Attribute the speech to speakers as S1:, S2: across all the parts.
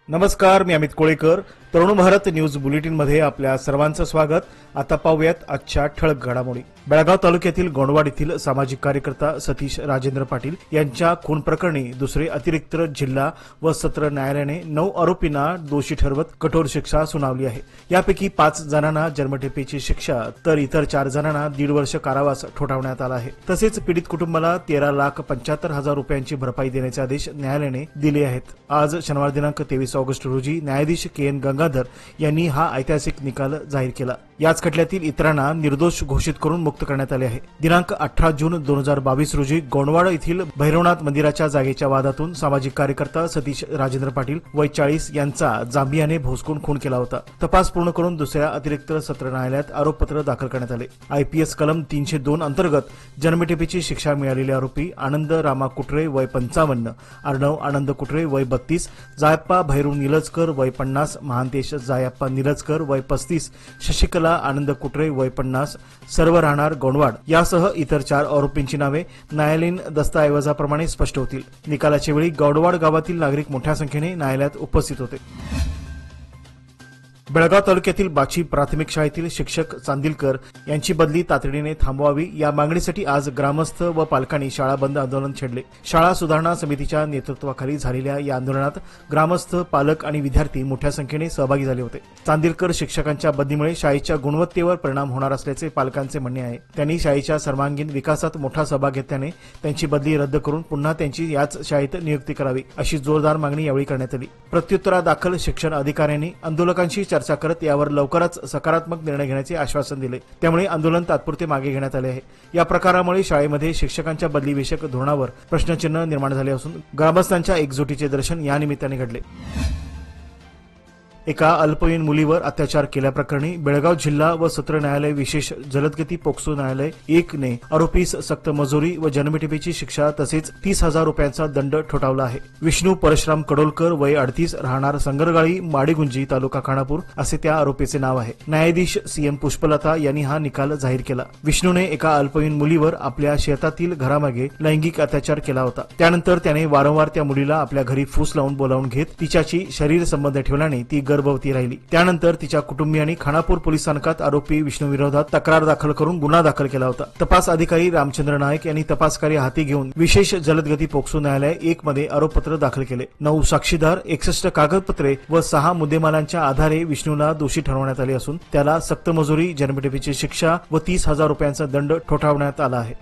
S1: नमस्कार, मी Amit Kolekar. Tarun Bharat news bulletin मध्ये आपल्या सर्वांचं स्वागत. आता पाहूयात आजच्या ठळक घडामोडी. बेळगाव तालुक्यातील गोंडवाड येथील सामाजिक कार्यकर्ता सतीश राजेंद्र पाटील यांच्या खून प्रकरणी दुसरे अतिरिक्त जिल्हा व सत्र न्यायालयाने 9 आरोपींना दोषी ठरवत कठोर शिक्षा सुनावली आहे. यापैकी 5 जणांना जन्मठेपेची शिक्षा तर इतर 4 जणांना 1.5 वर्ष कारावास ठोठावण्यात आला आहे. तसेच पीडित कुटुंबाला 13,75,000 रुपयांची भरपाई देण्याचे आदेश न्यायालयाने दिले आहेत. आज शनिवार दिनांक 23 ऑगस्ट रोजी न्यायाधीश के.एन. गंगाधर यांनी हा ऐतिहासिक निकाल जाहीर केला. याच खटल्यातील इतरांना निर्दोष घोषित करून मुक्त करण्यात आले आहे. दिनांक 18 जून 2022 रोजी गोंडवाड येथील भैरवनाथ मंदिराच्या जागेच्या वादातून सामाजिक कार्यकर्ता सतीश राजेंद्र पाटील वय 40 यांचा जांभियाने भोसकून खून केला होता. तपास पूर्ण करून दुसऱ्या अतिरिक्त सत्र न्यायालयात आरोपपत्र दाखल करण्यात आले. आयपीएस कलम 302 अंतर्गत जन्मठेपेची शिक्षा मिळालेले आरोपी आनंद रामा कुटरे वय 55, अर्णव आनंद कुटरे वय 32, जायप्पा भैरू निलजकर वय 50, महांतेश जायप्पा निलजकर वय 35, शशिकला आनंद कुटरे वय 50, सर्व राहणार गोंडवाड यासह इतर 4 आरोपींची नावे न्यायालयीन दस्तऐवजाप्रमाणे स्पष्ट होतील. निकालाच्या वेळी गोंडवाड गावातील नागरिक मोठ्या संख्येने न्यायालयात उपस्थित होते. बेळगाव तालुक्यातील बाची प्राथमिक शाळेतील शिक्षक चांदिलकर यांची बदली तातडीने थांबवावी या मागणीसाठी आज ग्रामस्थ व पालकांनी शाळा बंद आंदोलन छेडले. शाळा सुधारणा समितीच्या नेतृत्वाखाली झालेल्या या आंदोलनात ग्रामस्थ, पालक आणि विद्यार्थी मोठ्या संख्येने सहभागी झाले होते. चांदिलकर शिक्षकांच्या बदलीमुळे शाळेच्या गुणवत्तेवर परिणाम होणार असल्याचे पालकांचे म्हणणे आहे. त्यांनी शाळेच्या सर्वांगीण विकासात मोठा सहभाग घेतल्याने त्यांची बदली रद्द करून पुन्हा त्यांची याच शाळेत नियुक्ती करावी अशी जोरदार मागणी यावेळी करण्यात आली. प्रत्युत्तरादाखल शिक्षण अधिकाऱ्यांनी आंदोलकांशी चर्चा करत यावर लवकरच सकारात्मक निर्णय घेण्याचे आश्वासन दिले. त्यामुळे आंदोलन तात्पुरते मागे घेण्यात आले आहे. या प्रकारामुळे शाळेमध्ये शिक्षकांच्या बदलीविषयक धोरणावर प्रश्नचिन्ह निर्माण झाले असून ग्रामस्थांच्या एकजुटीचे दर्शन या निमित्ताने घडले. एका अल्पवयीन मुलीवर अत्याचार केल्याप्रकरणी बेळगाव जिल्हा व सत्र न्यायालय विशेष जलदगती पोक्सो न्यायालय 1 ने आरोपीस सक्त मजुरी व जन्मठेपेची शिक्षा तसेच 30,000 रुपयांचा दंड ठोठावला आहे. विष्णू परशुराम कडोलकर वय 38 राहणार संगरगाळी माडेगुंजी तालुका खानापूर असे त्या आरोपीचे नाव आहे. न्यायाधीश CM पुष्पलता यांनी हा निकाल जाहीर केला. विष्णूने एका अल्पवयीन मुलीवर आपल्या शेतातील घरामागे लैंगिक अत्याचार केला होता. त्यानंतर त्याने वारंवार त्या मुलीला आपल्या घरी फूस लावून बोलावून घेत तिच्याशी शरीर संबंध ठेवल्याने ती गर्भवती राहिली. त्यानंतर तिच्या कुटुंबियांनी खानापूर पोलीस स्थानकात आरोपी विष्णू विरोधात तक्रार दाखल करून गुन्हा दाखल केला होता. तपास अधिकारी रामचंद्र नायक यांनी तपासकार्य हाती घेऊन विशेष जलदगती पोक्सो न्यायालय 1 मध्ये आरोपपत्र दाखल केले. 9 साक्षीदार, 61 कागदपत्रे व 6 मुद्देमालांच्या आधारे विष्णूला दोषी ठरवण्यात आले असून त्याला सक्त मजुरी, जन्मठेपेची शिक्षा व 30,000 रुपयांचा दंड ठोठावण्यात आला आहे.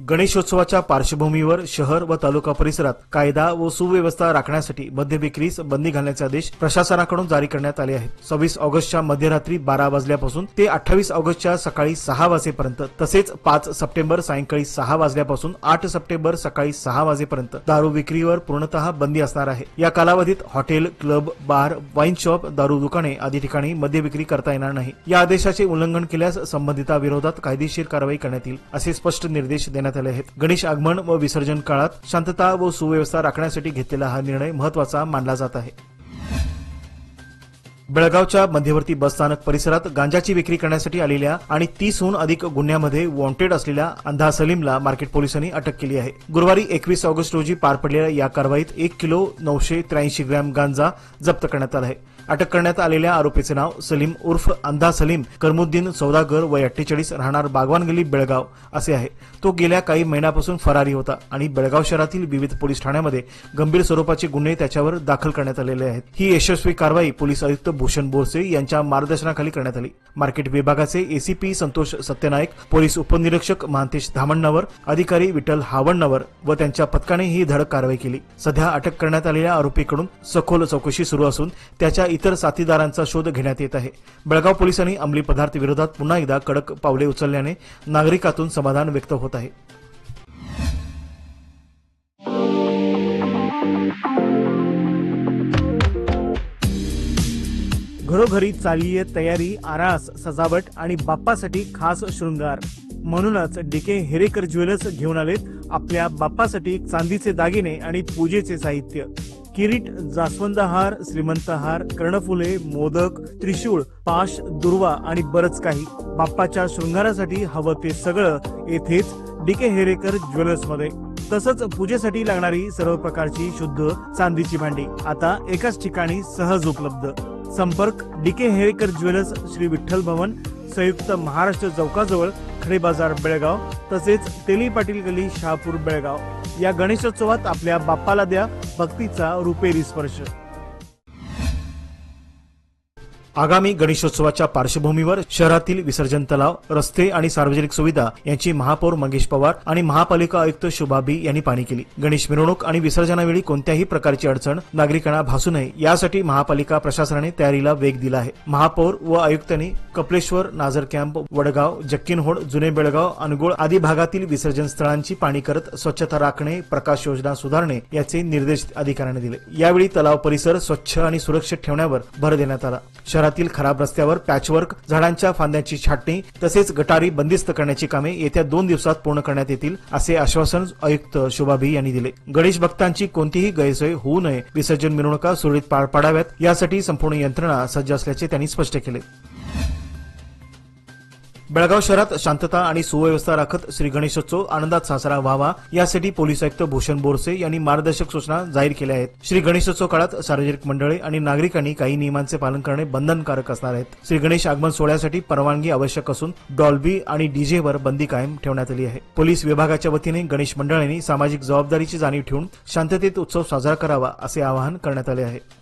S1: गणेशोत्सवाच्या पार्श्वभूमीवर शहर व तालुका परिसरात कायदा व सुव्यवस्था राखण्यासाठी मद्य विक्रीस बंदी घालण्याचे आदेश प्रशासनाकडून जारी करण्यात आले आहेत. 26 ऑगस्टच्या मध्यरात्री 12 वाजल्यापासून ते 28 ऑगस्टच्या सकाळी 6 वाजेपर्यंत तसेच 5 सप्टेंबर सायंकाळी 6 वाजल्यापासून 8 सप्टेंबर सकाळी 6 वाजेपर्यंत दारू विक्रीवर पूर्णतः बंदी असणार आहे. या कालावधीत हॉटेल, क्लब, बार, वाईन शॉप, दारू दुकाने आदी ठिकाणी मद्य विक्री करता येणार नाही. या आदेशाचे उल्लंघन केल्यास संबंधिताविरोधात कायदेशीर कारवाई करण्यात येईल असे स्पष्ट निर्देश देण्यात आले आहेत. गणेश आगमन व विसर्जन काळात शांतता व सुव्यवस्था राखण्यासाठी घेतलेला हा निर्णय महत्त्वाचा मानला जात आहे. बेळगावच्या मध्यवर्ती बसस्थानक परिसरात गांजाची विक्री करण्यासाठी आलेल्या आणि 30हून अधिक गुन्ह्यामध्ये वॉन्टेड असलेल्या अंधा सलीमला मार्केट पोलिसांनी अटक केली आहे. गुरुवारी 21 ऑगस्ट रोजी पार पडलेल्या या कारवाईत 1 किलो 983 ग्रॅम गांजा जप्त करण्यात आला आहे. अटक करण्यात आलेल्या आरोपीचे नाव सलीम उर्फ अंधा सलीम करमुद्दीन सौदागर वय 48 राहणार बागवान गल्ली बेळगाव असे आहे. तो गेल्या काही महिन्यापासून फरारी होता आणि बेळगाव शहरातील विविध पोलीस ठाण्यामध्ये गंभीर स्वरूपाचे गुन्हे त्याच्यावर दाखल करण्यात आलेले आहेत. ही यशस्वी कारवाई पोलीस आयुक्त भूषण बोरसे यांच्या मार्गदर्शनाखाली करण्यात आली. मार्केट विभागाचे ACP संतोष सत्यनायक, पोलीस उपनिरीक्षक महांतेश धामण्णावर, अधिकारी विठ्ठल हावण्णावर व त्यांच्या पथकाने ही धडक कारवाई केली. सध्या अटक करण्यात आलेल्या आरोपीकडून सखोल चौकशी सुरू असून त्याच्या इतर साथीदारांचा शोध घेण्यात येत आहे. बेळगाव पोलिसांनी अंमली पदार्थ विरोधात पुन्हा एकदा कडक पावले उचलल्याने नागरिकातून समाधान व्यक्त होत आहे. घरोघरी चाललीये तयारी, आरास, सजावट आणि बाप्पासाठी खास शृंगार. म्हणूनच DK हेरेकर ज्वेलर्स घेऊन आलेत आपल्या बाप्पासाठी चांदीचे दागिने आणि पूजेचे साहित्य. किरीट, जास्वंद हार, श्रीमंत हार, कर्णफुले, मोदक, त्रिशूळ, पाश, दुर्वा आणि बरच काही. बाप्पाच्या शृंगारासाठी हवं ते सगळं येथेच DK हेरेकर ज्वेलर्स मध्ये. तसंच पूजेसाठी लागणारी सर्व प्रकारची शुद्ध चांदीची भांडी आता एकाच ठिकाणी सहज उपलब्ध। संपर्क डीके हेरेकर ज्वेलर्स, श्री विठ्ठल भवन, संयुक्त महाराष्ट्र चौकाजवळ, खडे बाजार, बेळगाव, तसेच तेली पाटील गली, शहापूर, बेळगाव। या गणेशोत्सवात आपल्या बाप्पाला द्या भक्तीचा रुपेरी स्पर्श। आगामी गणेशोत्सवाच्या पार्श्वभूमीवर शहरातील विसर्जन तलाव, रस्ते आणि सार्वजनिक सुविधा यांची महापौर मंगेश पवार आणि महापालिका आयुक्त शोभा बी यांनी पाहणी केली। गणेश मिरवणूक आणि विसर्जनावेळी कोणत्याही प्रकारची अडचण नागरिकांना भासू नये यासाठी महापालिका प्रशासनाने तयारीला वेग दिला आहे। महापौर व आयुक्तांनी कपलेश्वर, नाझर कॅम्प, वडगाव, जक्किनहोड, जुने बेळगाव, अनगोळ आदी भागातील विसर्जन स्थळांची पाहणी करत स्वच्छता राखणे, प्रकाश योजना सुधारणे याचे निर्देश अधिकाऱ्यांनी दिले। यावेळी तलाव परिसर स्वच्छ आणि सुरक्षित ठेवण्यावर भर देण्यात आला। शहरातील खराब रस्त्यावर पॅचवर्क, झाडांच्या फांद्यांची छाटणी तसेच गटारी बंदिस्त करण्याची कामे येत्या 2 दिवसात पूर्ण करण्यात येतील असे आश्वासन आयुक्त शोभा बी यांनी दिले। गणेश भक्तांची कोणतीही गैरसोय होऊ नये, विसर्जन मिरवणुका सुरळीत पार पाडाव्यात यासाठी संपूर्ण यंत्रणा सज्ज असल्याचे त्यांनी स्पष्ट केले। बेळगाव शहरात शांतता आणि सुव्यवस्था राखत श्री गणेशोत्सव आनंदात साजरा व्हावा यासाठी पोलीस आयुक्त भूषण बोरसे यांनी मार्गदर्शक सूचना जाहीर केल्या आहेत। श्री गणेशोत्सव काळात सार्वजनिक मंडळे आणि नागरिकांनी काही नियमांचे पालन करणे बंधनकारक असणार आहेत। श्री गणेश आगमन सोहळ्यासाठी परवानगी आवश्यक असून डॉल्बी आणि डीजेवर बंदी कायम ठेवण्यात आली आहे। पोलीस विभागाच्या वतीने गणेश मंडळांनी सामाजिक जबाबदारीची जाणीव ठेवून शांततेत उत्सव साजरा करावा असे आवाहन करण्यात आले आहे।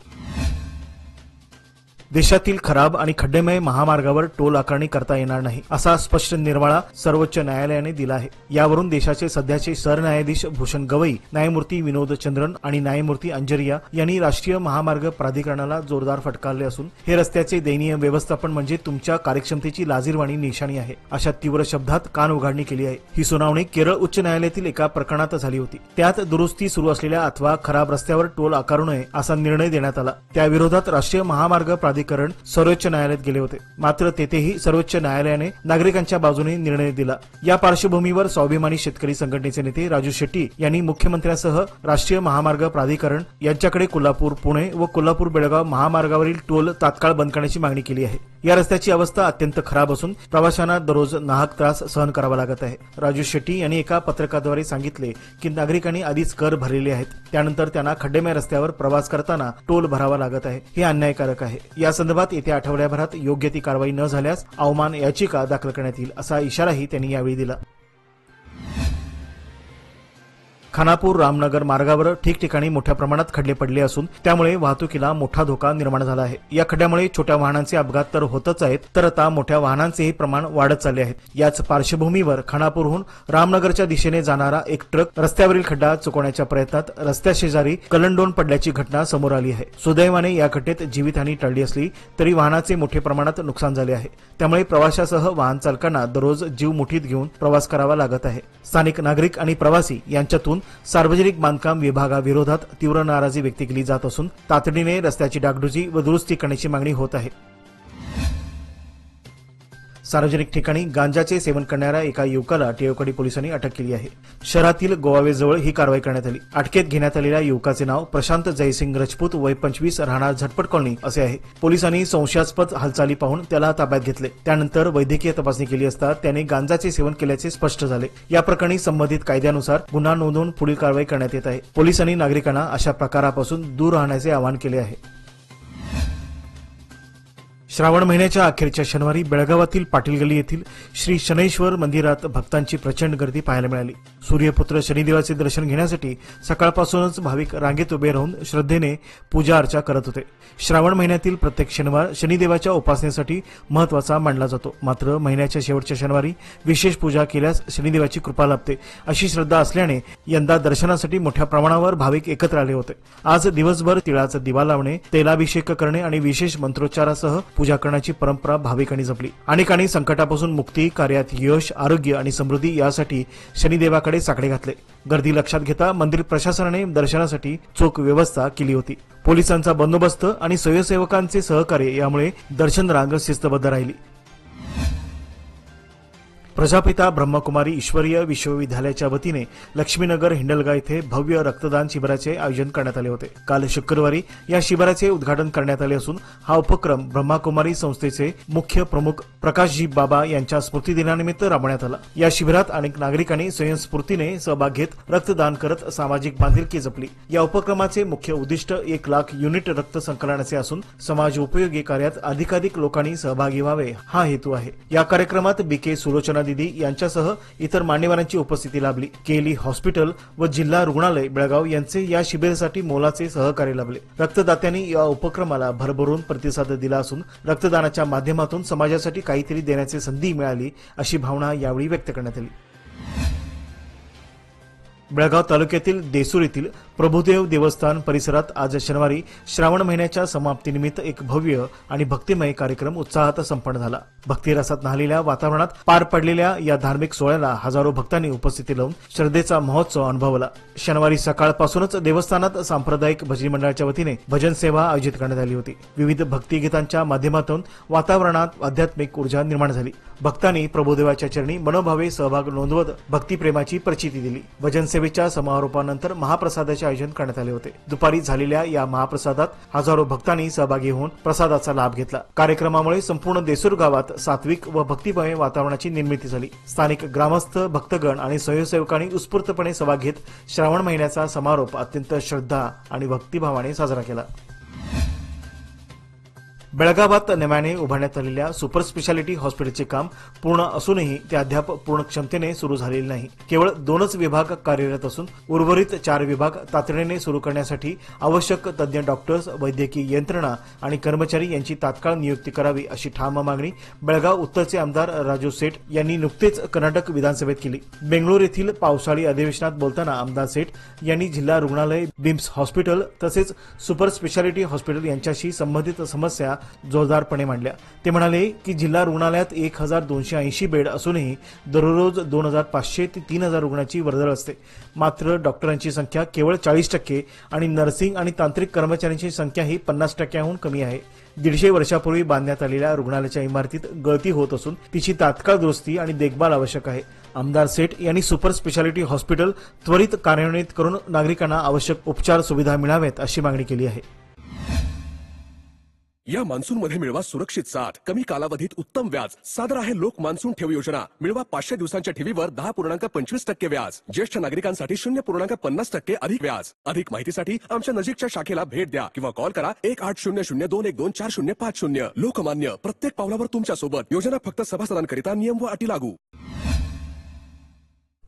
S1: देशातील खराब आणि खड्डेमय महामार्गावर टोल आकारणी करता येणार नाही असा स्पष्ट निर्वाळा सर्वोच्च न्यायालयाने दिला आहे। यावरून देशाचे सध्याचे सरन्यायाधीश भूषण गवई, न्यायमूर्ती विनोद चंद्रन आणि न्यायमूर्ती अंजरिया यांनी राष्ट्रीय महामार्ग प्राधिकरणाला जोरदार फटकारले असून हे रस्त्याचे दयनीय व्यवस्थापन म्हणजे तुमच्या कार्यक्षमतेची लाजिरवाणी निशाणी आहे अशा तीव्र शब्दात कान उघाडणी केली आहे। ही सुनावणी केरळ उच्च न्यायालयातील एका प्रकरणात झाली होती। त्यात दुरुस्ती सुरू असलेल्या अथवा खराब रस्त्यावर टोल आकारू नये असा निर्णय देण्यात आला। त्याविरोधात राष्ट्रीय महामार्ग प्राधिकरण सर्वोच्च न्यायालयात गेले होते, मात्र तेथेही सर्वोच्च न्यायालयाने नागरिकांच्या बाजूने निर्णय दिला। या पार्श्वभूमीवर स्वाभिमानी शेतकरी संघटनेचे नेते राजू शेट्टी यांनी मुख्यमंत्र्यांसह राष्ट्रीय महामार्ग प्राधिकरण यांच्याकडे कोल्हापूर पुणे व कोल्हापूर बेळगाव महामार्गावरील टोल तात्काळ बंद करण्याची मागणी केली आहे। या रस्त्याची अवस्था अत्यंत खराब असून प्रवाशांना दररोज नाहक त्रास सहन करावा लागत आहे। राजू शेट्टी यांनी एका पत्रकाद्वारे सांगितले की नागरिकांनी आधीच कर भरलेले आहेत, त्यानंतर त्यांना खड्डेमय रस्त्यावर प्रवास करताना टोल भरावा लागत आहे, हे अन्यायकारक आहे। या संदर्भात येत्या आठवड्याभरात योग्य ती कारवाई न झाल्यास अवमान याचिका दाखल करण्यात येईल असा इशाराही त्यांनी यावेळी दिला। खानापूर रामनगर मार्गावर ठिकठिकाणी मोठ्या प्रमाणात खड्डे पडले असून त्यामुळे वाहतुकीला मोठा धोका निर्माण झाला आहे। या खड्ड्यामुळे छोट्या वाहनांचे अपघात तर होतच आहेत, तर आता मोठ्या वाहनांचेही प्रमाण वाढत चालले आहे। याच पार्श्वभूमीवर खानापूरहून रामनगरच्या दिशेने जाणारा एक ट्रक रस्त्यावरील खड्डा चुकवण्याच्या प्रयत्नात रस्त्याशेजारी कलंडोन पडल्याची घटना समोर आली आहे। सुदैवाने या घटनेत जीवितहानी टळली असली तरी वाहनाचे मोठ्या प्रमाणात नुकसान झाले आहे। त्यामुळे प्रवाशासह वाहन चालकांना दररोज जीव मुठीत घेऊन प्रवास करावा लागत आहे। स्थानिक नागरिक आणि प्रवासी यांच्यातून सार्वजनिक बांधकाम विभागाविरोधात तीव्र नाराजी व्यक्त केली जात असून तातडीने रस्त्याची डागडुजी व दुरुस्ती करण्याची मागणी होत आहे। सार्वजनिक ठिकाणी गांजाचे सेवन करणाऱ्या एका युवकाला टिळकवाडी पोलिसांनी अटक केली आहे। शहरातील गोवावेजवळ ही कारवाई करण्यात आली। अटकेत घेण्यात आलेल्या युवकाचे नाव प्रशांत जयसिंग राजपूत, वय 25, राहणार झटपट कॉलनी असे आहे। पोलिसांनी संशयास्पद हालचाली पाहून त्याला ताब्यात घेतले। त्यानंतर वैद्यकीय तपासणी केली असता त्याने गांजाचे सेवन केल्याचे स्पष्ट झाले। या प्रकरणी संबंधित कायद्यानुसार गुन्हा नोंदवून पुढील कारवाई करण्यात येत आहे। पोलिसांनी नागरिकांना अशा प्रकारापासून दूर राहण्याचे आवाहन केले आहे। श्रावण महिन्याच्या अखेरच्या शनिवारी बेळगावातील पाटील गल्ली येथील श्री शनैश्वर मंदिरात भक्तांची प्रचंड गर्दी पाहायला मिळाली। सूर्यपुत्र शनिदेवाचे दर्शन घेण्यासाठी सकाळपासूनच भाविक रांगेत उभे राहून श्रद्धेने पूजा अर्चा करत होते। श्रावण महिन्यातील प्रत्येक शनिवार शनिदेवाच्या उपासनेसाठी महत्वाचा मानला जातो, मात्र महिन्याच्या शेवटच्या शनिवारी विशेष पूजा केल्यास शनिदेवाची कृपा लाभते अशी श्रद्धा असल्याने यंदा दर्शनासाठी मोठ्या प्रमाणावर भाविक एकत्र आले होते। आज दिवसभर तिळाचा दिवा लावणे, तेलाभिषेक करणे आणि विशेष मंत्रोच्चारासह पूजा करण्याची परंपरा भाविकांनी जपली। अनेकांनी संकटापासून मुक्ती, कार्यात यश, आरोग्य आणि समृद्धी यासाठी शनिदेवाकडे साकडे घातले। गर्दी लक्षात घेता मंदिर प्रशासनाने दर्शनासाठी चोख व्यवस्था केली होती। पोलिसांचा बंदोबस्त आणि स्वयंसेवकांचे सहकार्य यामुळे दर्शन रांग शिस्तबद्ध राहिली। प्रजापिता ब्रह्मकुमारी ईश्वरीय विश्वविद्यालयाच्या वतीने लक्ष्मीनगर हिंडलगा येथे भव्य रक्तदान शिबिराचे आयोजन करण्यात आले होते। काल शुक्रवारी या शिबिराचे उद्घाटन करण्यात आले असून हा उपक्रम ब्रह्मकुमारी संस्थेचे मुख्य प्रमुख प्रकाशजी बाबा यांच्या स्मृतिदिनानिमित्त राबवण्यात आला। या शिबिरात अनेक नागरिकांनी स्वयंस्फूर्तीने सहभाग घेत रक्तदान करत सामाजिक बांधिलकी जपली। या उपक्रमाचे मुख्य उद्दिष्ट 1 लाख युनिट रक्त संकलनाचे असून समाज उपयोगी कार्यात अधिकाधिक लोकांनी सहभागी व्हावे हा हेतू आहे। या कार्यक्रमात बीके सुलोचना दीदी यांच्यासह इतर मान्यवरांची उपस्थिती लाभली। केली हॉस्पिटल व जिल्हा रुग्णालय बेळगाव यांचे या शिबिरासाठी मोलाचे सहकार्य लाभले। रक्तदात्यांनी या उपक्रमाला भरभरून प्रतिसाद दिला असून रक्तदानाच्या माध्यमातून समाजासाठी काहीतरी देण्याची संधी मिळाली अशी भावना यावेळी व्यक्त करण्यात आली। बेळगाव तालुक्यातील देसूर येथील प्रभुदेव देवस्थान परिसरात आज शनिवारी श्रावण महिन्याच्या समाप्तीनिमित्त एक भव्य आणि भक्तिमय कार्यक्रम उत्साहात संपन्न झाला। भक्तिरसात न्हालेल्या वातावरणात पार पडलेल्या या धार्मिक सोहळ्याला हजारो भक्तांनी उपस्थिती लावून श्रद्धेचा महोत्सव अनुभवला। शनिवारी सकाळपासूनच देवस्थानात सांप्रदायिक भजनी मंडळाच्या वतीने भजन सेवा आयोजित करण्यात आली होती। विविध भक्तिगीतांच्या माध्यमातून वातावरणात आध्यात्मिक ऊर्जा निर्माण झाली। भक्तांनी प्रभुदेवाच्या चरणी मनोभावे सहभाग नोंदवत भक्तिप्रेमाची प्रचिती दिली। भजन सेवेच्या समारोपानंतर महाप्रसादाचे आयोजन करण्यात आले होते। दुपारी झालेल्या या महाप्रसादात हजारो भक्तांनी सहभागी होऊन प्रसादाचा लाभ घेतला। कार्यक्रमामुळे संपूर्ण देसूर गावात सात्विक व भक्तिमय वातावरणाची निर्मिती झाली। स्थानिक ग्रामस्थ, भक्तगण आणि स्वयंसेवकांनी उत्स्फूर्तपणे सहभाग घेत श्रावण महिन्याचा समारोप अत्यंत श्रद्धा आणि भक्तिभावाने साजरा केला। बेळगावात नव्याने उभारण्यात आलेल्या सुपर स्पेशालिटी हॉस्पिटलचे काम पूर्ण असूनही ते अद्याप पूर्ण क्षमतेने सुरू झालेले नाही। केवळ 2च विभाग कार्यरत असून उर्वरित 4 विभाग तातडीने सुरू करण्यासाठी आवश्यक तज्ञ डॉक्टर्स, वैद्यकीय यंत्रणा आणि कर्मचारी यांची तात्काळ नियुक्ती करावी अशी ठाम मागणी बेळगाव उत्तरचे आमदार राजू सेठ यांनी नुकतेच कर्नाटक विधानसभेत केली। बेंगळूर येथील पावसाळी अधिवेशनात बोलताना आमदार सेठ यांनी जिल्हा रुग्णालय, बिम्स हॉस्पिटल तसेच सुपर स्पेशालिटी हॉस्पिटल यांच्याशी संबंधित समस्या जोरदारपणे मांडल्या। ते म्हणाले की जिल्हा रुग्णालयात 1280 बेड असूनही दररोज 2500 ते 3000 रुग्णांची वर्दळ असते। मात्र डॉक्टरांची संख्या केवळ 40% आणि नर्सिंग आणि तांत्रिक कर्मचाऱ्यांची संख्या ही 50%हून कमी आहे। 150 वर्षापूर्वी बांधण्यात आलेल्या रुग्णालयाच्या इमारतीत गळती होत असून तिची तात्काळ दुरुस्ती आणि देखभाल आवश्यक आहे। आमदार सेठ यांनी सुपर स्पेशालिटी हॉस्पिटल त्वरित कार्यान्वित करून नागरिकांना आवश्यक उपचार सुविधा मिळाव्यात अशी मागणी केली आहे।
S2: या मान्सून मध्ये मिळवा सुरक्षित साथ, कमी कालावधीत उत्तम व्याज। सादर आहे लोक मान्सून ठेव योजना। मिळवा 500 दिवसांच्या ठेवीवर 10.25% व्याज। ज्येष्ठ नागरिकांसाठी 0.50% अधिक व्याज। अधिक माहितीसाठी आमच्या नजीकच्या शाखेला भेट द्या किंवा कॉल करा 1800-212-4050। लोकमान्य, प्रत्येक पावलावर तुमच्या सोबत। योजना फक्त सभासदांकरिता, नियम व अटी लागू।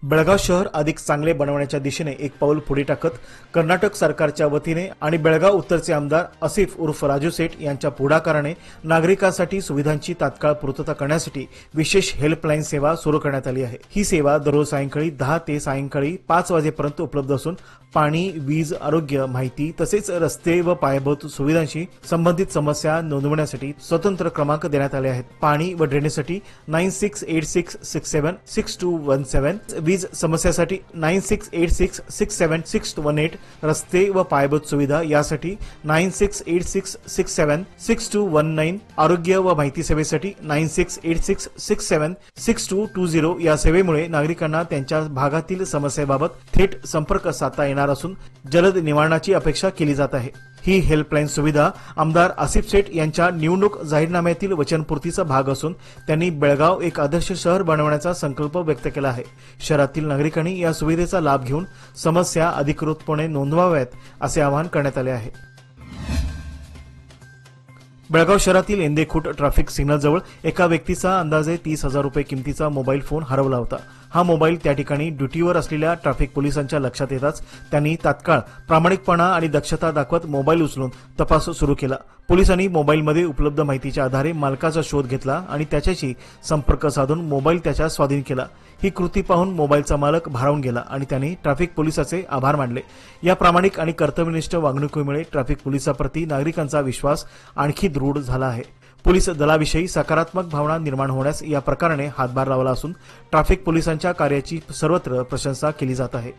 S1: बेळगाव शहर अधिक चांगले बनवण्याच्या दिशेने एक पाऊल पुढे टाकत कर्नाटक सरकारच्या वतीने आणि बेळगाव उत्तरचे आमदार आसिफ उर्फ राजू सेठ यांच्या पुढाकाराने नागरिकांसाठी सुविधांची तात्काळ पूर्तता करण्यासाठी विशेष हेल्पलाईन सेवा सुरू करण्यात आली आहे। ही सेवा दररोज सायंकाळी 10 ते सायंकाळी 5 वाजेपर्यंत उपलब्ध असून पाणी, वीज, आरोग्य, माहिती तसेच रस्ते व पायाभूत सुविधांशी संबंधित समस्या नोंदवण्यासाठी स्वतंत्र क्रमांक देण्यात आले आहेत। पाणी व ड्रेनेजसाठी 9686676217, वीज समस्यासाठी 9686676218, रस्ते व पायाभूत सुविधा यासाठी 9686676219, आरोग्य व माहिती सेवेसाठी 9686676220 या सेवेमुळे नागरिकांना त्यांच्या भागातील समस्येबाबत थेट संपर्क साधता येणार असून जलद निवारणाची अपेक्षा केली जात आहे। ही हेल्पलाईन सुविधा आमदार आसिफ सेठ यांच्या निवडणूक जाहीरनाम्यातील वचनपूर्तीचा भाग असून त्यांनी बेळगाव एक आदर्श शहर बनवण्याचा संकल्प व्यक्त केला आहे। शहरातील नागरिकांनी या सुविधेचा लाभ घेऊन समस्या अधिकृतपणे नोंदवाव्यात असे आवाहन करण्यात आले आहे। बेळगाव शहरातील एंदेखूट ट्रॅफिक सिग्नलजवळ एका व्यक्तीचा अंदाजे 30,000 रुपये किमतीचा मोबाईल फोन हरवला होता। हा मोबाईल त्या ठिकाणी ड्युटीवर असलेल्या ट्रॅफिक पोलिसांच्या लक्षात येताच त्यांनी तात्काळ प्रामाणिकपणा आणि दक्षता दाखवत मोबाईल उचलून तपास सुरू केला। पोलिसांनी मोबाईलमध्ये उपलब्ध माहितीच्या आधारे मालकाचा शोध घेतला आणि त्याच्याशी संपर्क साधून मोबाईल त्याच्या स्वाधीन केला। ही कृती पाहून मोबाईलचा मालक भारावून गेला आणि त्याने ट्रॅफिक पोलिसाचे आभार मानले। या प्रामाणिक आणि कर्तव्यनिष्ठ वागणुकीमुळे ट्रॅफिक पोलिसांप्रती नागरिकांचा विश्वास आणखी दृढ झाला आहे। पोलीस दलाविषयी सकारात्मक भावना निर्माण होण्यास या प्रकाराने हातभार लावला असून ट्रॅफिक पोलिसांच्या कार्याची सर्वत्र प्रशंसा केली जात आहे।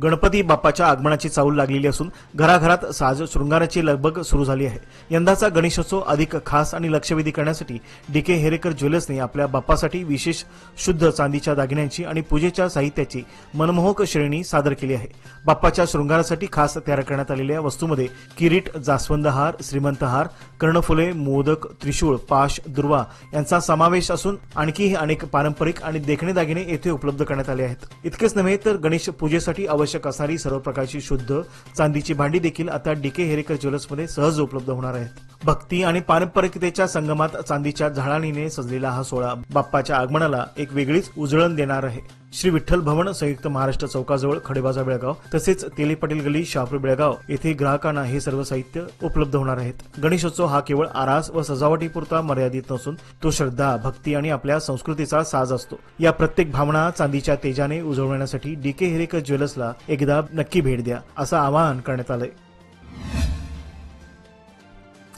S1: गणपती बाप्पाच्या आगमनाची चाहूल लागलेली असून घराघरात साज शृंगाराची लगबग सुरू झाली आहे. यंदाचा गणेशोत्सव अधिक खास आणि लक्षवेधी करण्यासाठी डीके हेरेकर ज्वेलर्सने आपल्या बाप्पासाठी विशेष शुद्ध चांदीच्या दागिन्यांची आणि पूजेच्या साहित्याची मनमोहक श्रेणी सादर केली आहे. बाप्पाच्या शृंगारासाठी खास तयार करण्यात आलेल्या वस्तूंमध्ये किरीट, जास्वंद हार, श्रीमंत हार, कर्णफुले, मोदक, त्रिशूळ, पाश, दुर्वा यांचा समावेश असून आणखीही अनेक पारंपरिक आणि देखणे दागिने येथे उपलब्ध करण्यात आले आहेत. इतकेच नव्हे तर गणेश पूजेसाठी आवश्यक असणारी सर्व प्रकारची शुद्ध चांदीची भांडी देखील आता डीके हेरेकर ज्वेलर्समध्ये सहज उपलब्ध होणार आहेत. भक्ती आणि पारंपरिकतेच्या संगमात चांदीच्या झाडाणीने सजलेला हा सोहळा बाप्पाच्या आगमनाला एक वेगळीच उजळण देणार आहे. श्री विठ्ठल भवन, संयुक्त महाराष्ट्र चौकाजवळ खडेबाजार बेळगाव तसेच तेली पाटील गली, शहापूर बेळगाव येथे ग्राहकांना हे सर्व साहित्य उपलब्ध होणार आहेत. गणेशोत्सव हा केवळ आरास व सजावटीपुरता मर्यादित नसून तो श्रद्धा, भक्ती आणि आपल्या संस्कृतीचा साज असतो. या प्रत्येक भावना चांदीच्या तेजाने उजळवण्यासाठी डीके हेरेकर ज्वेलर्सला एकदा नक्की भेट द्या असं आवाहन करण्यात आलंय.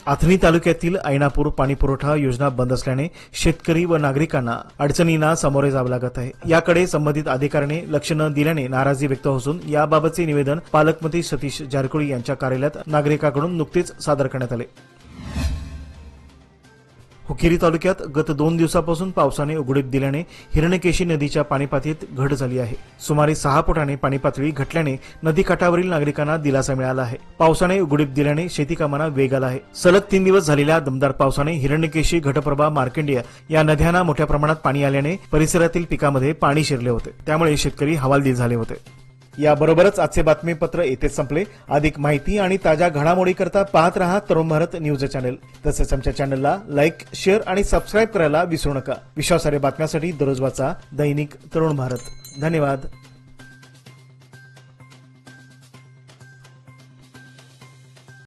S1: आथणी तालुक्यातील ऐनापूर पाणीपुरवठा योजना बंद असल्याने शेतकरी व नागरिकांना अडचणींना सामोरे जावे लागत आहे. याकडे संबंधित अधिकाऱ्याने लक्ष न दिल्याने नाराजी व्यक्त होऊन याबाबतचे निवेदन पालकमंत्री सतीश जारकुळी यांच्या कार्यालयात नागरिकांकडून नुकतेच सादर करण्यात आले. हुक्केरी तालुक्यात गत 2 दिवसापासून पावसाने उघडीप दिल्याने हिरण्यकेशी नदीच्या पाणीपातळीत घट झाली आहे. सुमारे 6 फुटाने पाणीपातळी घटल्याने नदीकाठावरील नागरिकांना दिलासा मिळाला आहे. पावसाने उघडीप दिल्याने शेती कामांना वेग आला आहे. सलग 3 दिवस झालेल्या दमदार पावसाने हिरण्यकेशी, घटप्रभा, मार्कंडेय या नद्यांना मोठ्या प्रमाणात पाणी आल्याने परिसरातील पिकामध्ये पाणी शिरले होते. त्यामुळे शेतकरी हवालदिल झाले होते. याबरोबरच आजचे बातमीपत्र येथेच संपले. अधिक माहिती आणि ताज्या घडामोडी करता पाहत रहा तरुण भारत न्यूज चॅनल. तसेच आमच्या चॅनलला लाईक, शेअर आणि सबस्क्राईब करायला विसरू नका. विश्वासार्ह बातम्यांसाठी दररोज वाचा दैनिक तरुण भारत. धन्यवाद.